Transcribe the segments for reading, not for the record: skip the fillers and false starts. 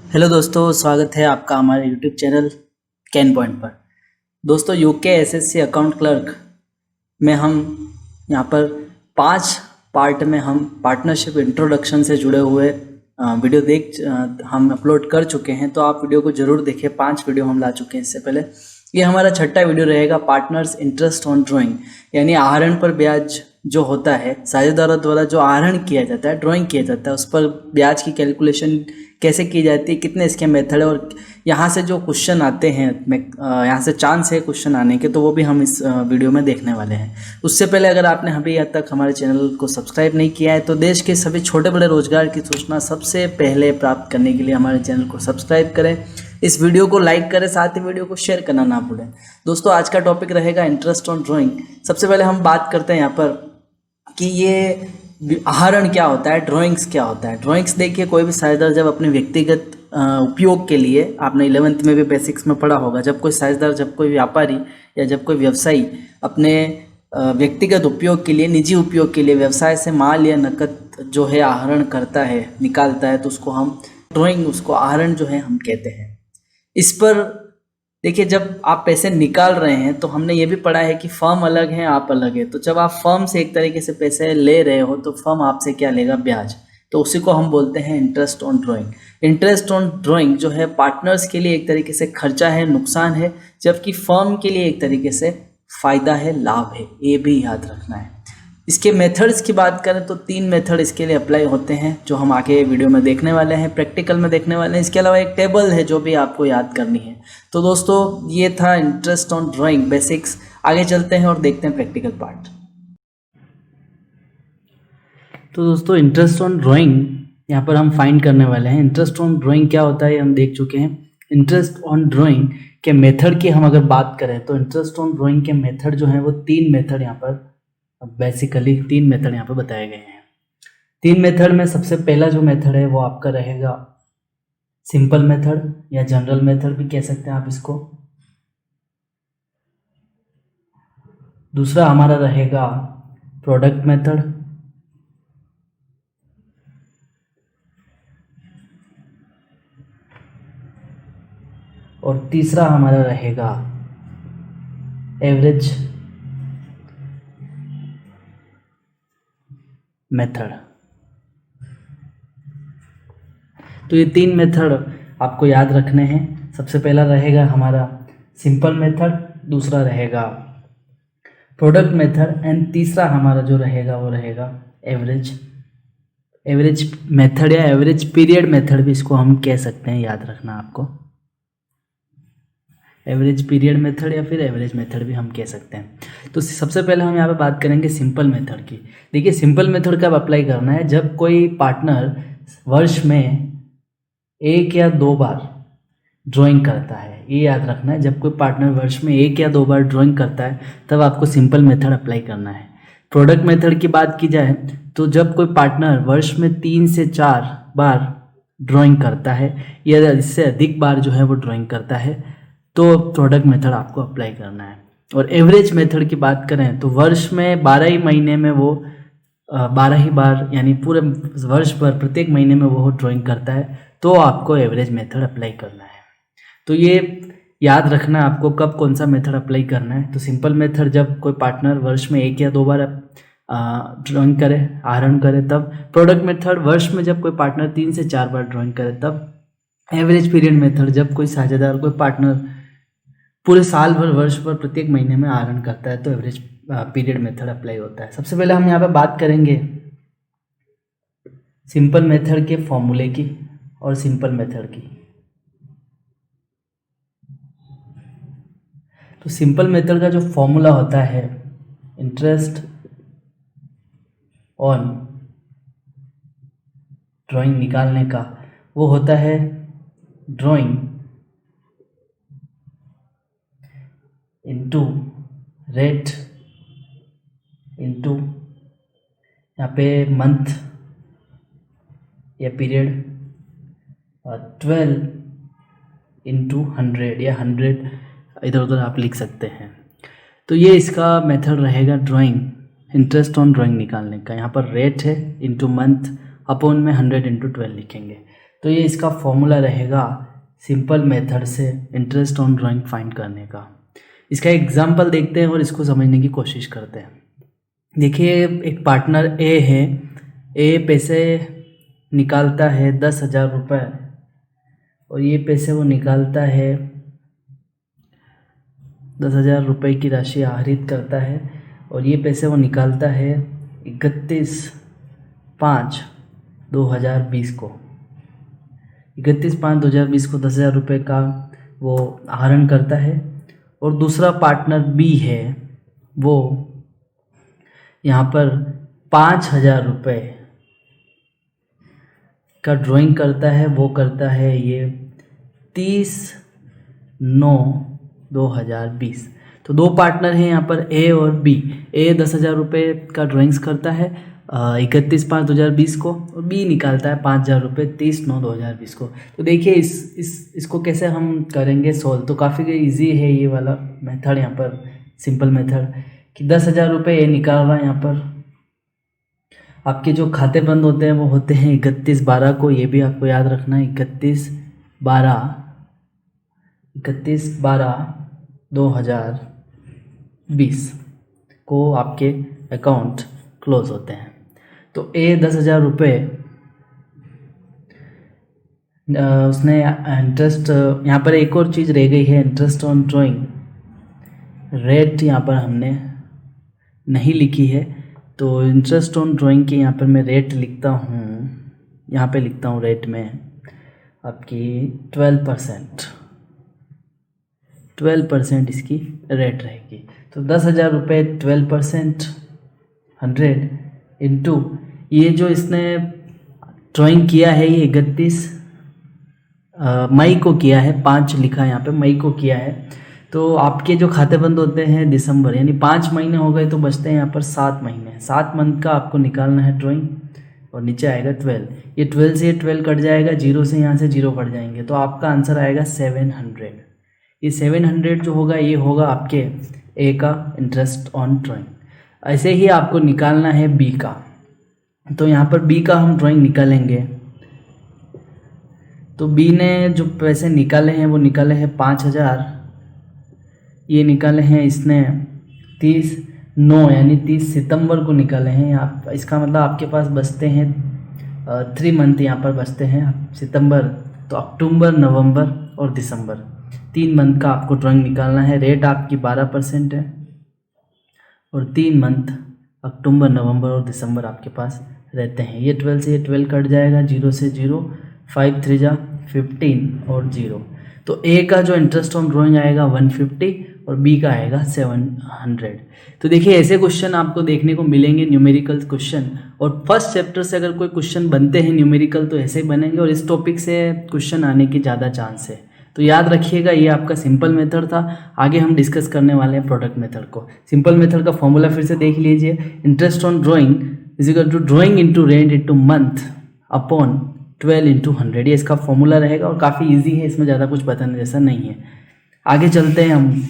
Hello दोस्तों, स्वागत है आपका हमारे यूट्यूब चैनल कैन पॉइंट पर। दोस्तों, यूके एसएससी अकाउंट क्लर्क में हम यहाँ पर 5 पार्ट में हम पार्टनरशिप इंट्रोडक्शन से जुड़े हुए वीडियो हम अपलोड कर चुके हैं। तो आप वीडियो को ज़रूर देखिए। 5 वीडियो हम ला चुके हैं इससे पहले। ये हमारा 6ठा वीडियो रहेगा, पार्टनर्स इंटरेस्ट ऑन ड्राइंग, यानी आहरण पर ब्याज जो होता है, साझेदारों द्वारा जो आहरण किया जाता है, ड्राइंग किया जाता है, उस पर ब्याज की कैलकुलेशन कैसे की जाती है, कितने इसके मेथड है, और यहाँ से जो क्वेश्चन आते हैं, यहाँ से चांस है क्वेश्चन आने के, तो वो भी हम इस वीडियो में देखने वाले हैं। उससे पहले अगर आपने अभी तक हमारे चैनल को सब्सक्राइब नहीं किया है तो देश के सभी छोटे बड़े रोजगार की सूचना सबसे पहले प्राप्त करने के लिए हमारे चैनल को सब्सक्राइब करें, इस वीडियो को लाइक करें, साथ ही वीडियो को शेयर करना ना भूलें। दोस्तों, आज का टॉपिक रहेगा इंटरेस्ट ऑन ड्राइंग। सबसे पहले हम बात करते हैं यहाँ पर कि ये आहरण क्या होता है, ड्राइंग्स क्या होता है। ड्राइंग्स देखिए, कोई भी साझेदार जब अपने व्यक्तिगत उपयोग के लिए, आपने 11th में भी बेसिक्स में पढ़ा होगा, जब कोई साझेदार, जब कोई व्यापारी या जब कोई व्यवसायी अपने व्यक्तिगत उपयोग के लिए, निजी उपयोग के लिए व्यवसाय से माल या नकद जो है आहरण करता है, निकालता है, तो उसको हम ड्राइंग, उसको आहरण जो है हम कहते हैं। इस पर देखिए, जब आप पैसे निकाल रहे हैं तो हमने ये भी पढ़ा है कि फर्म अलग है, आप अलग है। तो जब आप फर्म से एक तरीके से पैसे ले रहे हो तो फर्म आपसे क्या लेगा, ब्याज। तो उसी को हम बोलते हैं interest on drawing. Interest on drawing जो है पार्टनर्स के लिए एक तरीके से खर्चा है, नुकसान है, जबकि फर्म के लिए एक तरीके से फ़ायदा है, लाभ है। ये भी याद रखना है। इसके मेथड्स की बात करें तो 3 मेथड इसके लिए अप्लाई होते हैं, जो हम आगे वीडियो में देखने वाले हैं, प्रैक्टिकल में देखने वाले हैं। इसके अलावा एक टेबल है जो भी आपको याद करनी है। तो दोस्तों, ये था इंटरेस्ट ऑन ड्राइंग बेसिक्स। आगे चलते हैं और देखते हैं प्रैक्टिकल पार्ट। तो दोस्तों, इंटरेस्ट ऑन ड्राइंग यहाँ पर हम फाइंड करने वाले हैं। इंटरेस्ट ऑन ड्राइंग क्या होता है हम देख चुके हैं। इंटरेस्ट ऑन ड्राइंग के मेथड की हम अगर बात करें तो इंटरेस्ट ऑन ड्राइंग के मेथड जो है वो 3 मेथड यहाँ पर, बेसिकली 3 मेथड यहाँ पर बताए गए हैं। 3 मेथड में सबसे पहला जो मेथड है वो आपका रहेगा सिंपल मेथड, या जनरल मेथड भी कह सकते हैं आप इसको। दूसरा हमारा रहेगा प्रोडक्ट मेथड। और तीसरा हमारा रहेगा एवरेज मेथड। तो ये 3 मेथड आपको याद रखने हैं। सबसे पहला रहेगा हमारा सिंपल मेथड, दूसरा रहेगा प्रोडक्ट मेथड, एंड तीसरा हमारा जो रहेगा वो रहेगा एवरेज मेथड, या एवरेज पीरियड मेथड भी इसको हम कह सकते हैं। याद रखना आपको, एवरेज पीरियड मेथड या फिर एवरेज मेथड भी हम कह सकते हैं। तो सबसे पहले हम यहाँ पे बात करेंगे सिंपल मेथड की। देखिए, सिंपल मेथड कब अप्लाई करना है, जब कोई पार्टनर वर्ष में 1 या 2 बार ड्राइंग करता है। ये याद रखना है, जब कोई पार्टनर वर्ष में 1 या 2 बार ड्राइंग करता है तब आपको सिंपल मेथड अप्लाई करना है। प्रोडक्ट मेथड की बात की जाए तो जब कोई पार्टनर वर्ष में 3 से 4 बार ड्राइंग करता है या इससे अधिक बार जो है वो ड्राइंग करता है, तो प्रोडक्ट मेथड आपको अप्लाई करना है। और एवरेज मेथड की बात करें तो वर्ष में 12 ही महीने में वो 12 ही बार, यानी पूरे वर्ष भर प्रत्येक महीने में वो ड्राइंग करता है, तो आपको एवरेज मेथड अप्लाई करना है। तो ये याद रखना आपको कब कौन सा मेथड अप्लाई करना है। तो सिंपल मेथड जब कोई पार्टनर वर्ष में 1 या 2 बार ड्राइंग करे, आहरण करे, तब। प्रोडक्ट मेथड वर्ष में जब कोई पार्टनर 3 से 4 बार ड्राइंग करे, तब। एवरेज पीरियड मेथड जब कोई साझेदार, कोई पार्टनर पूरे साल भर, वर्ष भर, प्रत्येक महीने में आहरण करता है, तो एवरेज पीरियड मेथड अप्लाई होता है। सबसे पहले हम यहाँ पे बात करेंगे सिंपल मेथड के फॉर्मूले की और सिंपल मेथड की। तो सिंपल मेथड का जो फॉर्मूला होता है इंटरेस्ट ऑन ड्राइंग निकालने का, वो होता है ड्राइंग इनटू रेट इनटू यहाँ पे मंथ या पीरियड, 12 इंटू 100 या 100, इधर उधर आप लिख सकते हैं। तो ये इसका मेथड रहेगा ड्राइंग, इंटरेस्ट ऑन ड्राइंग निकालने का। यहाँ पर रेट है इंटू मंथ, अपॉन में 100 इंटू 12 लिखेंगे। तो ये इसका फॉर्मूला रहेगा सिंपल मेथड से इंटरेस्ट ऑन ड्राइंग फाइंड करने का। इसका एग्जाम्पल देखते हैं और इसको समझने की कोशिश करते हैं। देखिए एक पार्टनर ए है, ए पैसे निकालता है 10,000 रुपये और ये पैसे वो निकालता है 10,000 रुपये की राशि आहरित करता है और ये पैसे वो निकालता है 31/5/2020 को। 31/5/2020 को 10,000 रुपये का वो आहरण करता है। और दूसरा पार्टनर बी है, वो यहाँ पर 5,000 रुपये का ड्राइंग करता है। वो करता है ये 30/9/2020। तो दो पार्टनर हैं यहाँ पर ए और बी। ए 10,000 रुपये का ड्राइंग्स करता है 31/5/2020 को और बी निकालता है 5,000 रुपये 30/9/2020 को। तो देखिए इसको कैसे हम करेंगे सोल्व। तो काफ़ी इजी है ये वाला मेथड, यहाँ पर सिंपल मेथड कि 10,000 रुपये ए निकाल रहा है। यहाँ पर आपके जो खाते बंद होते हैं वो होते हैं 31/12 को, ये भी आपको याद रखना है। 31/12/2020 को आपके अकाउंट क्लोज होते हैं। तो ए 10,000 रुपये उसने इंटरेस्ट, यहाँ पर एक और चीज़ रह गई है, इंटरेस्ट ऑन ड्राइंग रेट यहाँ पर हमने नहीं लिखी है। तो इंटरेस्ट ऑन ड्राइंग की यहाँ पर मैं रेट लिखता हूँ, यहाँ पे लिखता हूँ रेट में आपकी 12% इसकी रेट रहेगी। तो 10,000 रुपये 12% 100 इंटू ये जो इसने ड्राइंग किया है ये 31 मई को किया है, 5 लिखा है यहाँ पे, मई को किया है। तो आपके जो खाते बंद होते हैं दिसंबर, यानी 5 महीने हो गए तो बचते हैं यहाँ पर 7 महीने। 7 मंथ का आपको निकालना है ड्राइंग और नीचे आएगा 12। ये 12 से 12 कट जाएगा, 0 से यहाँ से 0 कट जाएंगे, तो आपका आंसर आएगा 700। ये 700 जो होगा ये होगा आपके ए का इंटरेस्ट ऑन ड्राइंग। ऐसे ही आपको निकालना है बी का। तो यहाँ पर बी का हम ड्राइंग निकालेंगे। तो बी ने जो पैसे निकाले हैं वो निकाले हैं 5,000, ये निकाले हैं इसने 30/9 यानी 30 सितंबर को निकाले हैं। आप इसका मतलब आपके पास बचते हैं 3 मंथ यहाँ पर बचते हैं सितंबर, तो अक्टूबर, नवंबर और दिसंबर, 3 मंथ का आपको ड्राइंग निकालना है। रेट आपकी 12% है और 3 मंथ अक्टूबर, नवंबर और दिसंबर आपके पास रहते हैं। ये 12 से 12 कट जाएगा, 0 से 0, 5 3 जा 15 और 0। तो ए का जो इंटरेस्ट ऑन ड्राइंग आएगा 150 और बी का आएगा 700। तो देखिए ऐसे क्वेश्चन आपको देखने को मिलेंगे, न्यूमेरिकल क्वेश्चन। और फर्स्ट चैप्टर से अगर कोई क्वेश्चन बनते हैं न्यूमेरिकल तो ऐसे ही बनेंगे और इस टॉपिक से क्वेश्चन आने की ज़्यादा चांस है। तो याद रखिएगा ये आपका सिंपल मेथड था। आगे हम डिस्कस करने वाले हैं प्रोडक्ट मेथड को। सिंपल मेथड का फॉर्मूला फिर से देख लीजिए, interest on drawing is equal to drawing into rent into month upon 12 into 100। ये इसका फॉर्मूला रहेगा और काफ़ी ईजी है, इसमें ज़्यादा कुछ बताने जैसा नहीं है। आगे चलते हैं हम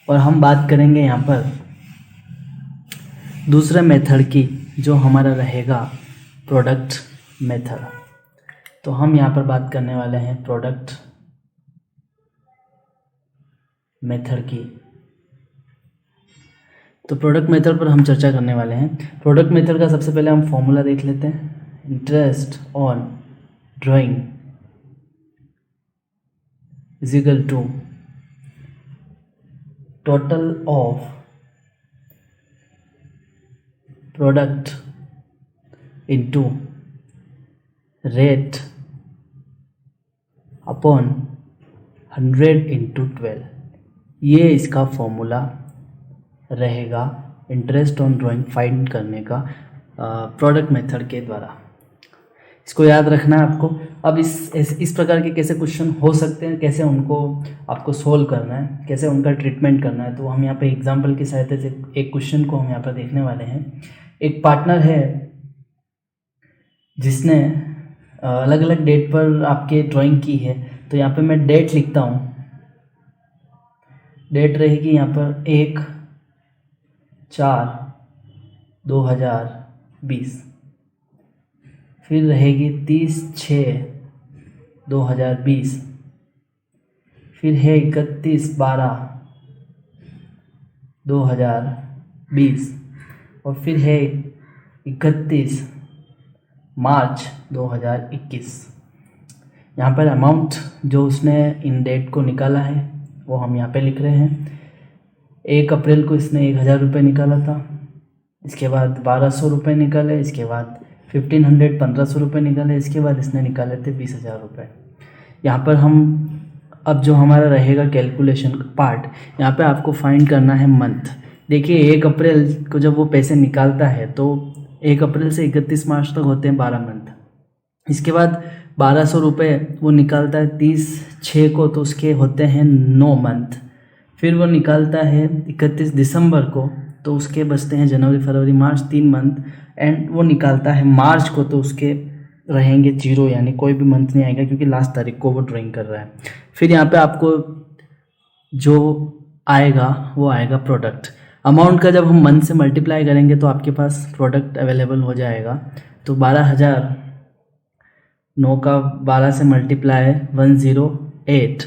और हम बात करेंगे यहाँ पर दूसरे मेथड की, जो हमारा रहेगा प्रोडक्ट मेथड। तो हम यहाँ पर बात करने वाले हैं प्रोडक्ट मेथड की। तो प्रोडक्ट मेथड पर हम चर्चा करने वाले हैं। प्रोडक्ट मेथड का सबसे पहले हम फॉर्मूला देख लेते हैं। Interest on drawing is equal to total of product into rate upon 100 into 12। ये इसका फॉर्मूला रहेगा इंटरेस्ट ऑन ड्राइंग फाइंड करने का प्रोडक्ट मेथड के द्वारा। इसको याद रखना है आपको। अब इस प्रकार के कैसे क्वेश्चन हो सकते हैं, कैसे उनको आपको सोल्व करना है, कैसे उनका ट्रीटमेंट करना है, तो हम यहाँ पे एग्जांपल की सहायता से एक क्वेश्चन को हम यहाँ पर देखने वाले हैं। एक पार्टनर है जिसने अलग अलग डेट पर आपके ड्राइंग की है। तो यहाँ पे मैं डेट लिखता हूँ। डेट रहेगी यहाँ पर 1/4/2020। फिर रहेगी 30/6/2020, फिर है 31/12/2020 और फिर है 31 मार्च 2021। यहाँ पर अमाउंट जो उसने इन डेट को निकाला है वो हम यहाँ पे लिख रहे हैं। 1 अप्रैल को इसने 1000 रुपये निकाला था, इसके बाद 1200 रुपये निकाले, इसके बाद 1500 रुपये निकाले, इसके बाद इसने निकाले थे 20,000 रुपये। यहाँ पर हम अब जो हमारा रहेगा कैलकुलेशन का पार्ट, यहाँ पे आपको फाइंड करना है मंथ। देखिए 1 अप्रैल को जब वो पैसे निकालता है तो 1 अप्रैल से 31 मार्च तक होते हैं 12 मंथ। इसके बाद 1200 रुपये वो निकालता है 30/6 को, तो उसके होते हैं 9 मंथ। फिर वो निकालता है 31 दिसंबर को, तो उसके बचते हैं जनवरी फरवरी मार्च 3 मंथ। एंड वो निकालता है मार्च को, तो उसके रहेंगे 0, यानी कोई भी मंथ नहीं आएगा क्योंकि लास्ट तारीख को वो ड्राइंग कर रहा है। फिर यहाँ पे आपको जो आएगा वो आएगा प्रोडक्ट। अमाउंट का जब हम मंथ से मल्टीप्लाई करेंगे तो आपके पास प्रोडक्ट अवेलेबल हो जाएगा। तो 12,000, 9 का 12 से मल्टीप्लाई 108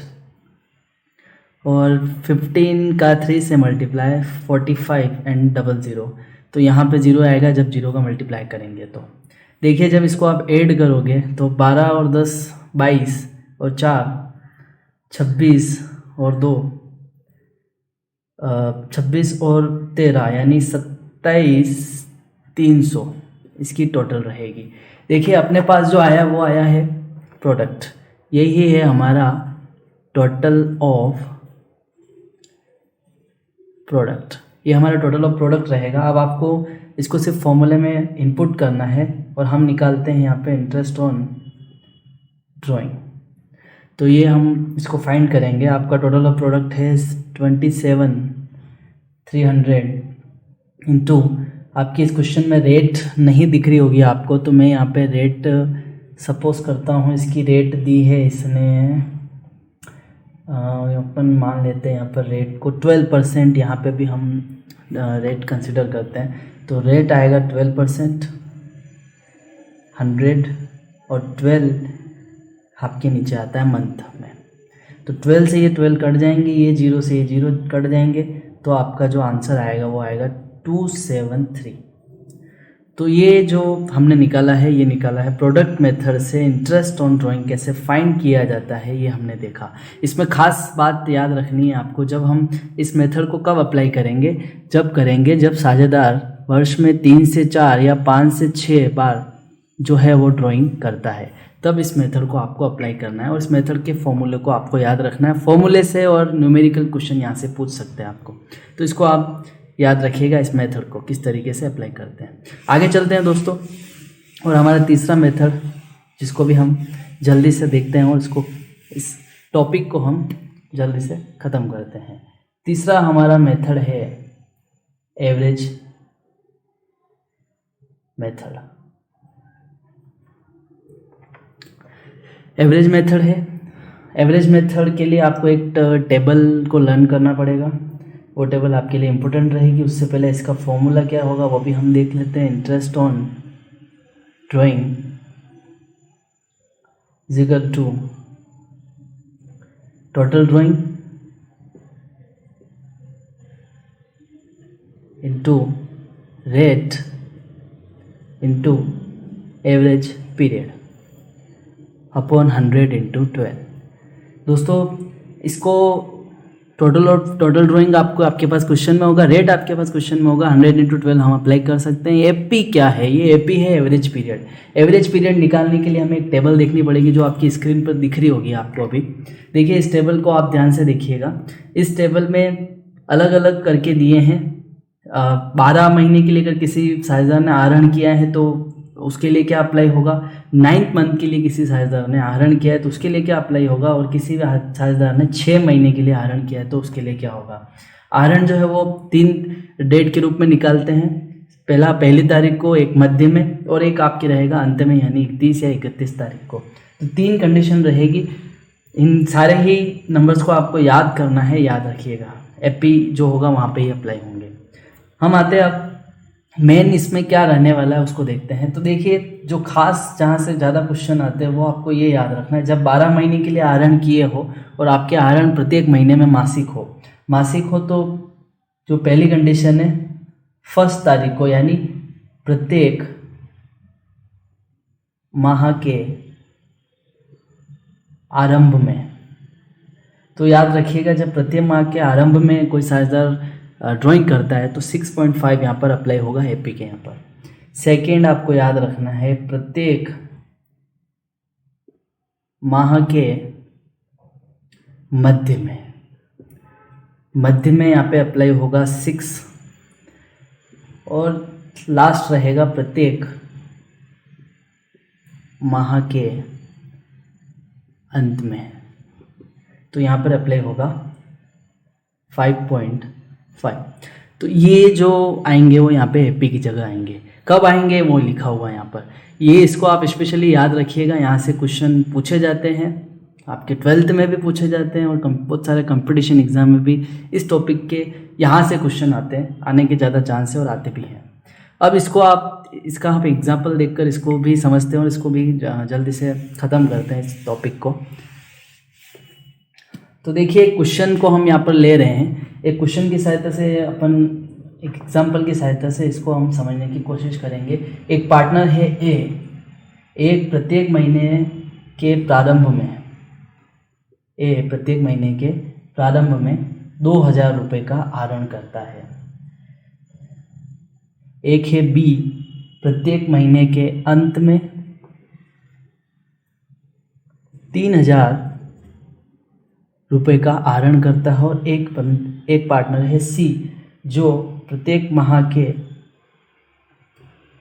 और 15 का 3 से मल्टीप्लाई 45 एंड 00। तो यहाँ पे 0 आएगा जब 0 का मल्टीप्लाई करेंगे। तो देखिए जब इसको आप ऐड करोगे तो 12 और 10 22 और 4 26 और 2 26 और 13 यानी 27,300 इसकी टोटल रहेगी। देखिए अपने पास जो आया वो आया है प्रोडक्ट, यही है हमारा टोटल ऑफ प्रोडक्ट। ये हमारा टोटल ऑफ प्रोडक्ट रहेगा। अब आपको इसको सिर्फ फॉर्मूले में इनपुट करना है और हम निकालते हैं यहाँ पे इंटरेस्ट ऑन ड्राइंग। तो ये हम इसको फाइंड करेंगे। आपका टोटल ऑफ प्रोडक्ट है 27,300 इंटू, आपकी इस क्वेश्चन में रेट नहीं दिख रही होगी आपको, तो मैं यहाँ पे रेट सपोज करता हूँ। इसकी रेट दी है इसने, अपन मान लेते हैं यहाँ पर रेट को 12%, यहाँ पे भी हम रेट कंसिडर करते हैं। तो रेट आएगा 12%, 100 और 12 आपके नीचे आता है मंथ में। तो 12 से ये 12 कट जाएंगे, ये 0 से ये 0 कट जाएंगे, तो आपका जो आंसर आएगा वो आएगा 273। तो ये जो हमने निकाला है, ये निकाला है प्रोडक्ट मेथड से इंटरेस्ट ऑन ड्राइंग कैसे फाइंड किया जाता है, ये हमने देखा। इसमें खास बात याद रखनी है आपको, जब हम इस मेथड को कब अप्लाई करेंगे, जब साझेदार वर्ष में 3 से 4 या 5 से 6 बार जो है वो ड्राइंग करता है, तब इस मेथड को आपको अप्लाई करना है। और इस मेथड के फॉर्मूले को आपको याद रखना है। फॉर्मूले से और न्यूमेरिकल क्वेश्चन यहाँ से पूछ सकते हैं आपको, तो इसको आप याद रखिएगा, इस मेथड को किस तरीके से अप्लाई करते हैं। आगे चलते हैं दोस्तों, और हमारा तीसरा मेथड जिसको भी हम जल्दी से देखते हैं और इसको, इस टॉपिक को हम जल्दी से ख़त्म करते हैं। तीसरा हमारा मेथड है एवरेज मेथड। एवरेज मेथड है। एवरेज मेथड के लिए आपको एक टेबल को लर्न करना पड़ेगा। वो टेबल आपके लिए इम्पोर्टेंट रहेगी। उससे पहले इसका फॉर्मूला क्या होगा वो भी हम देख लेते हैं। Interest on drawing is equal to total drawing into rate into average period upon 100 into 12। दोस्तों इसको टोटल ड्राइंग आपको आपके पास क्वेश्चन में होगा, रेट आपके पास क्वेश्चन में होगा, 100 इंटू 12 हम अप्लाई कर सकते हैं। एपी क्या है? ये एपी है एवरेज पीरियड। एवरेज पीरियड निकालने के लिए हमें एक टेबल देखनी पड़ेगी जो आपकी स्क्रीन पर दिख रही होगी आपको अभी। देखिए इस टेबल को आप ध्यान से देखिएगा। इस टेबल में अलग अलग करके दिए हैं। 12 महीने के लिए अगर किसी साझेदार ने आहरण किया है तो उसके लिए क्या अप्लाई होगा। 9th मंथ के लिए किसी साझेदार ने आहरण किया है तो उसके लिए क्या अप्लाई होगा। और किसी साझेदार ने 6 महीने के लिए आहरण किया है तो उसके लिए क्या होगा। आहरण जो है वो 3 डेट के रूप में निकालते हैं। पहली तारीख को, एक मध्य में और एक आपके रहेगा अंत में, यानी 31 या 31 तारीख को। तो 3 कंडीशन रहेगी। इन सारे ही नंबर्स को आपको याद करना है, याद रखिएगा। एपी जो होगा वहाँ पे ही अप्लाई होंगे। हम आते हैं अब मेन इसमें क्या रहने वाला है उसको देखते हैं। तो देखिए, जो खास जहाँ से ज़्यादा क्वेश्चन आते हैं वो आपको ये याद रखना है, जब 12 महीने के लिए आहरण किए हो और आपके आहरण प्रत्येक महीने में मासिक हो तो जो पहली कंडीशन है, फर्स्ट तारीख को, यानी प्रत्येक माह के आरंभ में। तो याद रखिएगा, जब प्रत्येक माह के आरंभ में कोई साझेदार ड्राइंग करता है तो 6.5 यहाँ पर अप्लाई होगा एपी के यहाँ पर। सेकेंड आपको याद रखना है, प्रत्येक माह के मध्य में यहाँ पे अप्लाई होगा 6, और लास्ट रहेगा प्रत्येक माह के अंत में, तो यहाँ पर अप्लाई होगा 5.5। तो ये जो आएंगे वो यहाँ पे एपी की जगह आएंगे। कब आएंगे वो लिखा हुआ है यहाँ पर, ये इसको आप स्पेशली याद रखिएगा। यहाँ से क्वेश्चन पूछे जाते हैं, आपके 12th में भी पूछे जाते हैं, और बहुत सारे कंपटीशन एग्जाम में भी इस टॉपिक के यहाँ से क्वेश्चन आते हैं, आने के ज़्यादा चांस है और आते भी हैं। अब इसका आप एग्जाम्पल देखकर इसको भी समझते हैं और इसको भी जल्दी से ख़त्म करते हैं इस टॉपिक को। तो देखिए, क्वेश्चन को हम यहाँ पर ले रहे हैं, एक क्वेश्चन की सहायता से अपन एक एग्जाम्पल की सहायता से इसको हम समझने की कोशिश करेंगे। एक पार्टनर है ए, एक प्रत्येक महीने के प्रारंभ में 2000 रुपये का आहरण करता है। एक है बी, प्रत्येक महीने के अंत में 3000 रुपये का आहरण करता है, और एक पार्टनर है सी, जो प्रत्येक माह के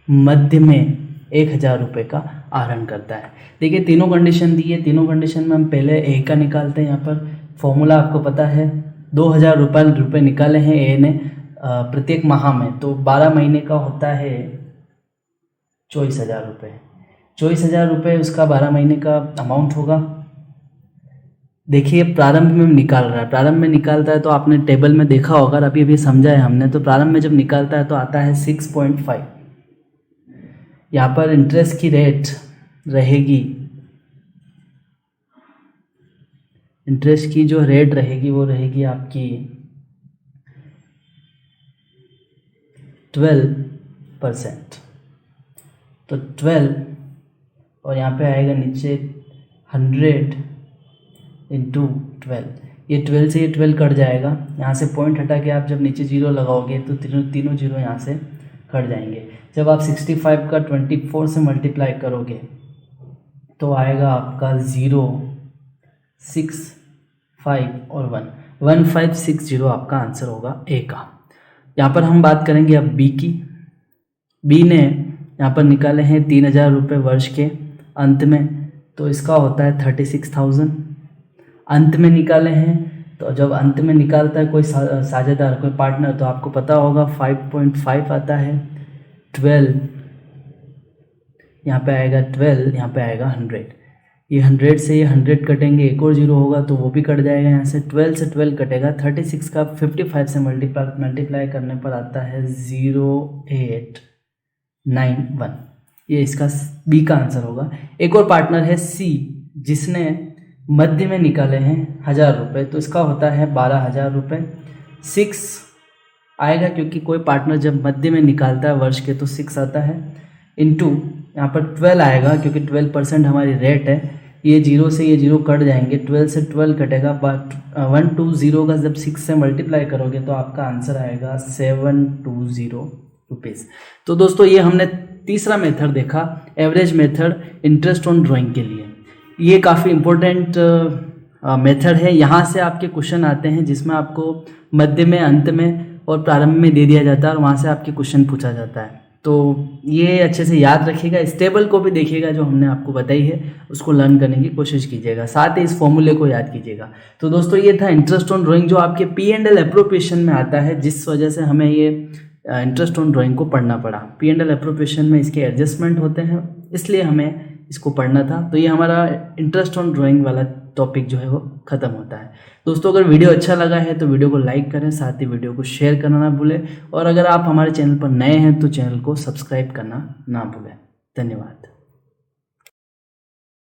मध्य में 1000 रुपये का आहरण करता है। देखिए, तीनों कंडीशन दी है, तीनों कंडीशन में हम पहले ए का निकालते हैं। यहाँ पर फॉर्मूला आपको पता है, 2000 रुपये निकाले हैं ए ने प्रत्येक माह में, तो 12 महीने का होता है 24,000 रुपये। 24,000 रुपये उसका 12 महीने का अमाउंट होगा। देखिए, प्रारंभ में निकाल रहा है, प्रारंभ में निकालता है तो आपने टेबल में देखा होगा, अभी समझा है हमने। तो प्रारंभ में जब निकालता है तो आता है 6.5। यहाँ पर इंटरेस्ट की रेट रहेगी, इंटरेस्ट की जो रेट रहेगी वो रहेगी आपकी 12%। तो 12, और यहाँ पे आएगा नीचे 100 इंटू 12। ये 12 से ये 12 कट जाएगा, यहाँ से पॉइंट हटा के आप जब नीचे जीरो लगाओगे तो तीनों जीरो यहाँ से कट जाएंगे। जब आप 65 का 24 से मल्टीप्लाई करोगे तो आएगा आपका 0, 6, 5 और 1, 1560 आपका आंसर होगा ए का। यहाँ पर हम बात करेंगे अब बी की। बी ने यहाँ पर निकाले हैं 3000 रुपये वर्ष के अंत में, तो इसका होता है 36,000। अंत में निकाले हैं, तो जब अंत में निकालता है कोई साझेदार, कोई पार्टनर, तो आपको पता होगा 5.5 आता है। 12 यहाँ पे आएगा 12, यहाँ पे आएगा 100। ये 100 से ये 100 कटेंगे, एक और जीरो होगा तो वो भी कट जाएगा। यहाँ से 12 से 12 कटेगा, 36 का 55 से मल्टीप्लाई करने पर आता है 0891। ये इसका बी का आंसर होगा। एक और पार्टनर है सी, जिसने मध्य में निकाले हैं 1000 रुपये, तो इसका होता है 12,000 रुपये। 6 आएगा क्योंकि कोई पार्टनर जब मध्य में निकालता है वर्ष के तो 6 आता है, इंटू यहाँ पर 12 आएगा क्योंकि 12% हमारी रेट है। ये जीरो से ये जीरो कट जाएंगे, 12 से 12 कटेगा, बट 120 का जब 6 से मल्टीप्लाई करोगे तो आपका आंसर आएगा 720 रुपीज़। तो दोस्तों, ये हमने तीसरा मेथड देखा, average method interest on drawing के लिए। ये काफ़ी इम्पोर्टेंट मेथड है। यहाँ से आपके क्वेश्चन आते हैं जिसमें आपको मध्य में, अंत में और प्रारंभ में दे दिया जाता है, और वहाँ से आपके क्वेश्चन पूछा जाता है। तो ये अच्छे से याद रखिएगा, इस टेबल को भी देखिएगा जो हमने आपको बताई है, उसको लर्न करने की कोशिश कीजिएगा, साथ ही इस फॉर्मूले को याद कीजिएगा। तो दोस्तों, ये था इंटरेस्ट ऑन ड्राइंग जो आपके P&L एप्रोप्रिएशन में आता है, जिस वजह से हमें ये इंटरेस्ट ऑन ड्राइंग को पढ़ना पड़ा। P&L एप्रोप्रिएशन में इसके एडजस्टमेंट होते हैं, इसलिए हमें इसको पढ़ना था। तो ये हमारा इंटरेस्ट ऑन ड्राइंग वाला टॉपिक जो है वो ख़त्म होता है। दोस्तों अगर वीडियो अच्छा लगा है तो वीडियो को लाइक करें, साथ ही वीडियो को शेयर करना ना भूलें, और अगर आप हमारे चैनल पर नए हैं तो चैनल को सब्सक्राइब करना ना भूलें। धन्यवाद।